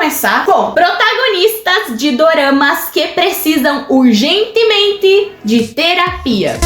começar com protagonistas de doramas que precisam urgentemente de terapia.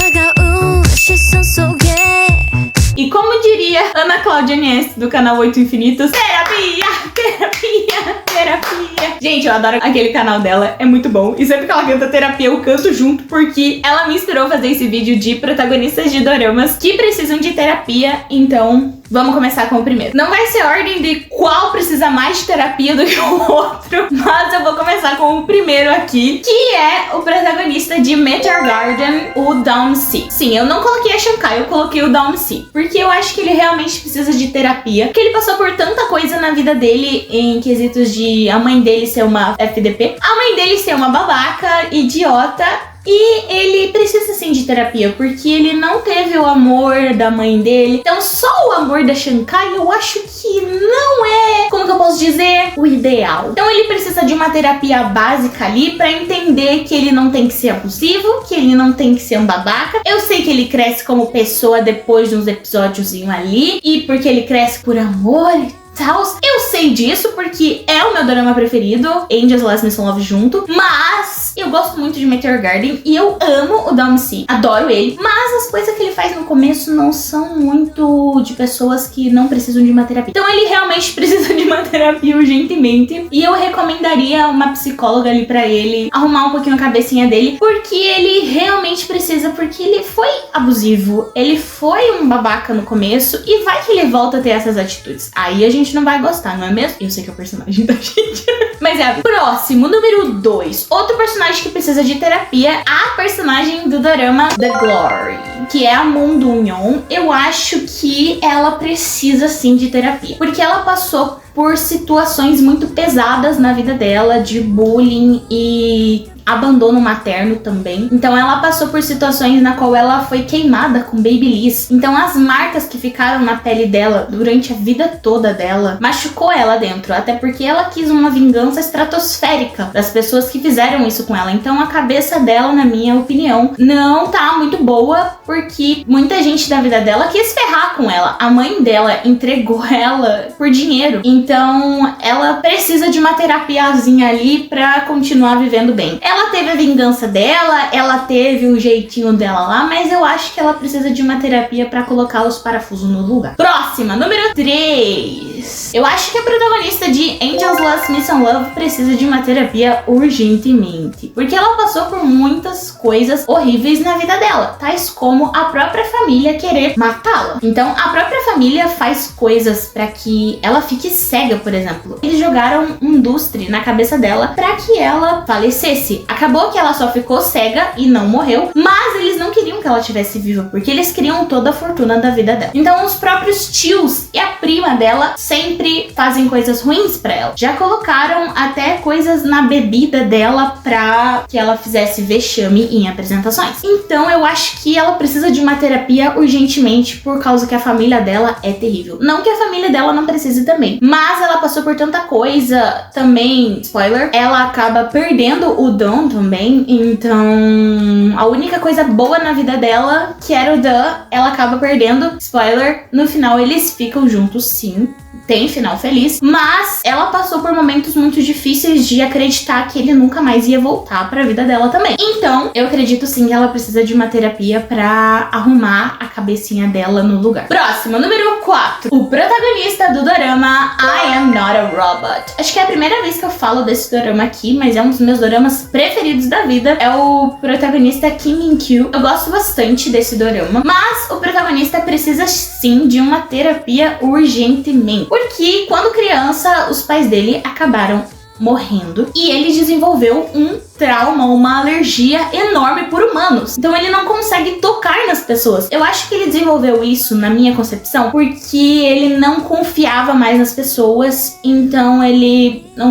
E como diria Ana Cláudia Nies, do canal 8 Infinitos, terapia, terapia, terapia. Gente, eu adoro aquele canal dela, é muito bom. E sempre que ela canta terapia, eu canto junto, porque ela me inspirou a fazer esse vídeo de protagonistas de doramas que precisam de terapia. Então, vamos começar com o primeiro. Não vai ser ordem de qual precisa mais de terapia do que o outro, mas eu vou começar com o primeiro aqui, que é o protagonista de Meteor Garden, o Dawn-C. Sim, eu não coloquei a Shankai, eu coloquei o Dawn-C, porque eu acho que ele realmente precisa de terapia, porque ele passou por tanta coisa na vida dele em quesitos de a mãe dele ser uma FDP, a mãe dele ser uma babaca, idiota. E ele precisa sim de terapia, porque ele não teve o amor da mãe dele. Então só o amor da Shankai eu acho que não é, como que eu posso dizer, o ideal. Então ele precisa de uma terapia básica ali pra entender que ele não tem que ser abusivo, que ele não tem que ser um babaca. Eu sei que ele cresce como pessoa depois de uns episódiozinho ali, e porque ele cresce por amor e eu sei disso porque é o meu dorama preferido, Angels Last Mission Love junto, mas eu gosto muito de Meteor Garden e eu amo o Dawn-C, adoro ele, mas as coisas que ele faz no começo não são muito de pessoas que não precisam de uma terapia. Então ele realmente precisa de uma terapia urgentemente e eu recomendaria uma psicóloga ali pra ele arrumar um pouquinho a cabecinha dele, porque ele realmente precisa, porque ele foi abusivo, ele foi um babaca no começo e vai que ele volta a ter essas atitudes. Aí a gente não vai gostar, não é mesmo? Eu sei que é o personagem da gente. Mas é, próximo, número 2. Outro personagem que precisa de terapia, a personagem do dorama The Glory, que é a Moon Do-yeon. Eu acho que ela precisa sim de terapia, porque ela passou por situações muito pesadas na vida dela, de bullying e abandono materno também. Então ela passou por situações na qual ela foi queimada com babyliss. Então as marcas que ficaram na pele dela durante a vida toda dela machucou ela dentro, até porque ela quis uma vingança estratosférica das pessoas que fizeram isso com ela. Então a cabeça dela, na minha opinião, não tá muito boa, porque muita gente da vida dela quis ferrar com ela. A mãe dela entregou ela por dinheiro. Então ela precisa de uma terapiazinha ali pra continuar vivendo bem. Ela teve a vingança dela, ela teve o jeitinho dela lá, mas eu acho que ela precisa de uma terapia pra colocar os parafusos no lugar. Próxima, número 3. Eu acho que a protagonista de Angels Last Mission Love precisa de uma terapia urgentemente, porque ela passou por muitas coisas horríveis na vida dela, tais como a própria família querer matá-la. Então a própria família faz coisas pra que ela fique cega, por exemplo. Eles jogaram um lustre na cabeça dela pra que ela falecesse. Acabou que ela só ficou cega e não morreu, mas eles não queriam que ela estivesse viva, porque eles queriam toda a fortuna da vida dela. Então os próprios tios e a prima dela sempre fazem coisas ruins pra ela. Já colocaram até coisas na bebida dela pra que ela fizesse vexame em apresentações. Então eu acho que ela precisa de uma terapia urgentemente, por causa que a família dela é terrível. Não que a família dela não precise também, mas ela passou por tanta coisa também. Spoiler, ela acaba perdendo o Dan também, então a única coisa boa na vida dela, que era o Dan, ela acaba perdendo. Spoiler, no final eles ficam juntos sim, tem final feliz, mas ela passou por momentos muito difíceis de acreditar que ele nunca mais ia voltar pra vida dela também. Então eu acredito sim que ela precisa de uma terapia pra arrumar a cabecinha dela no lugar. Próximo, número 4. O protagonista do dorama I Am Not a Robot. Acho que é a primeira vez que eu falo desse dorama aqui, mas é um dos meus doramas preferidos da vida. É o protagonista Kim Min-kyu. Eu gosto bastante desse dorama, mas o protagonista precisa sim de uma terapia urgentemente, porque quando criança os pais dele acabaram morrendo e ele desenvolveu um trauma, uma alergia enorme por humanos. Então ele não consegue tocar nas pessoas. Eu acho que ele desenvolveu isso, na minha concepção, porque ele não confiava mais nas pessoas. Então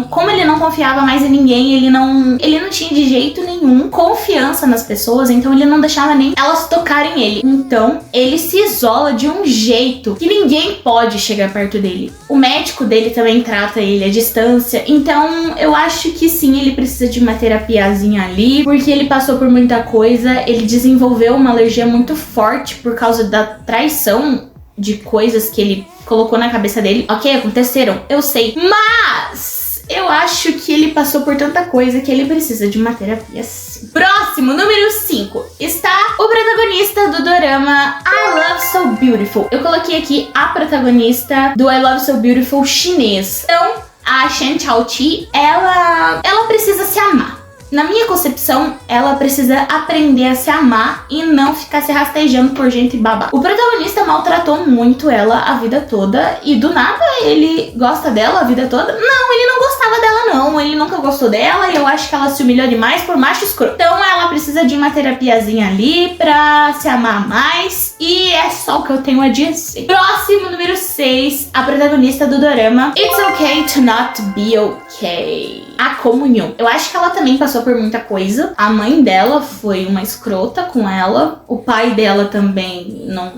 como ele não confiava mais em ninguém, ele não tinha de jeito nenhum confiança nas pessoas, então ele não deixava nem elas tocarem ele. Então ele se isola de um jeito que ninguém pode chegar perto dele. O médico dele também trata ele à distância. Então eu acho que sim, ele precisa de uma terapiazinha ali, porque ele passou por muita coisa, ele desenvolveu uma alergia muito forte por causa da traição de coisas que ele colocou na cabeça dele. Ok, aconteceram, eu sei, mas eu acho que ele passou por tanta coisa que ele precisa de uma terapia sim. Próximo, número 5, está o protagonista do dorama I Love So Beautiful. Eu coloquei aqui a protagonista do I Love So Beautiful chinês. Então, a Shen Chaoqi, ela precisa se amar. Na minha concepção, ela precisa aprender a se amar e não ficar se rastejando por gente babaca. O protagonista maltratou muito ela a vida toda e do nada ele gosta dela a vida toda. Não, ele não gostava dela não, ele nunca gostou dela e eu acho que ela se humilhou demais por macho escroto. Então ela precisa de uma terapiazinha ali pra se amar mais e é só o que eu tenho a dizer. Próximo, número 6, a protagonista do dorama It's Okay to Not Be Okay. A comunhão. Eu acho que ela também passou por muita coisa. A mãe dela foi uma escrota com ela. O pai dela também não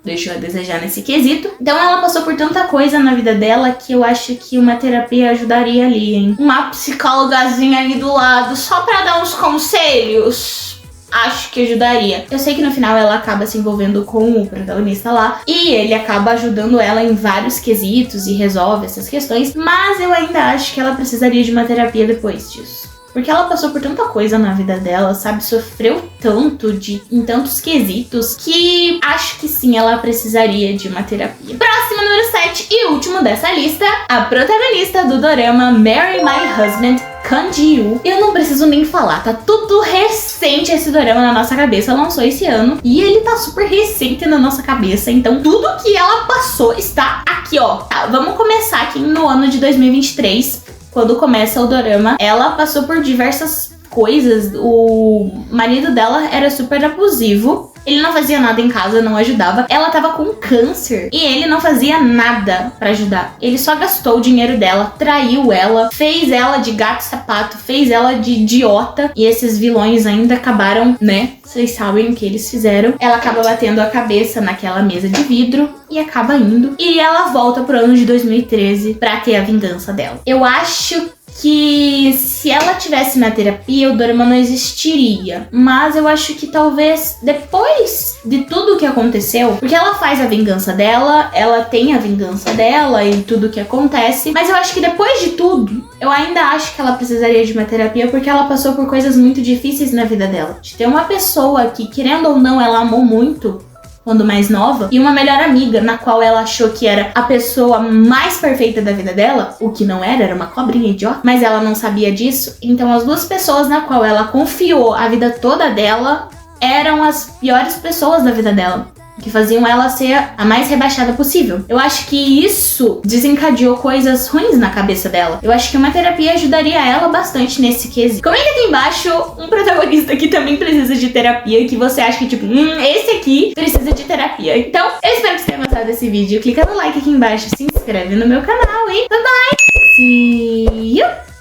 deixou a desejar nesse quesito. Então ela passou por tanta coisa na vida dela que eu acho que uma terapia ajudaria ali, hein? Uma psicólogazinha ali do lado só pra dar uns conselhos. Acho que ajudaria. Eu sei que no final ela acaba se envolvendo com o protagonista lá e ele acaba ajudando ela em vários quesitos e resolve essas questões, mas eu ainda acho que ela precisaria de uma terapia depois disso. Porque ela passou por tanta coisa na vida dela, sabe? Sofreu tanto em tantos quesitos que acho que sim, ela precisaria de uma terapia. Próximo, número 7 e último dessa lista, a protagonista do dorama Marry My Husband, Kang Ji-woo. Eu não preciso nem falar, tá tudo recente esse dorama na nossa cabeça, lançou esse ano e ele tá super recente na nossa cabeça, então tudo que ela passou está aqui, ó. Tá, vamos começar aqui no ano de 2023. Quando começa o dorama, ela passou por diversas coisas. O marido dela era super abusivo. Ele não fazia nada em casa, não ajudava. Ela tava com câncer e ele não fazia nada pra ajudar. Ele só gastou o dinheiro dela, traiu ela, fez ela de gato sapato, fez ela de idiota. E esses vilões ainda acabaram, né? Vocês sabem o que eles fizeram. Ela acaba batendo a cabeça naquela mesa de vidro e acaba indo. E ela volta pro ano de 2013 pra ter a vingança dela. Eu acho que se ela tivesse na terapia, o dorama não existiria. Mas eu acho que talvez depois de tudo que aconteceu, porque ela faz a vingança dela, ela tem a vingança dela e tudo que acontece, mas eu acho que depois de tudo, eu ainda acho que ela precisaria de uma terapia porque ela passou por coisas muito difíceis na vida dela. De ter uma pessoa que, querendo ou não, ela amou muito quando mais nova, e uma melhor amiga na qual ela achou que era a pessoa mais perfeita da vida dela, o que não era uma cobrinha idiota, mas ela não sabia disso. Então as duas pessoas na qual ela confiou a vida toda dela eram as piores pessoas da vida dela, que faziam ela ser a mais rebaixada possível. Eu acho que isso desencadeou coisas ruins na cabeça dela. Eu acho que uma terapia ajudaria ela bastante nesse quesito. Comenta aqui embaixo um protagonista que também precisa de terapia, que você acha que tipo, esse aqui precisa de terapia. Então, eu espero que você tenha gostado desse vídeo. Clica no like aqui embaixo, se inscreve no meu canal e bye bye! See you!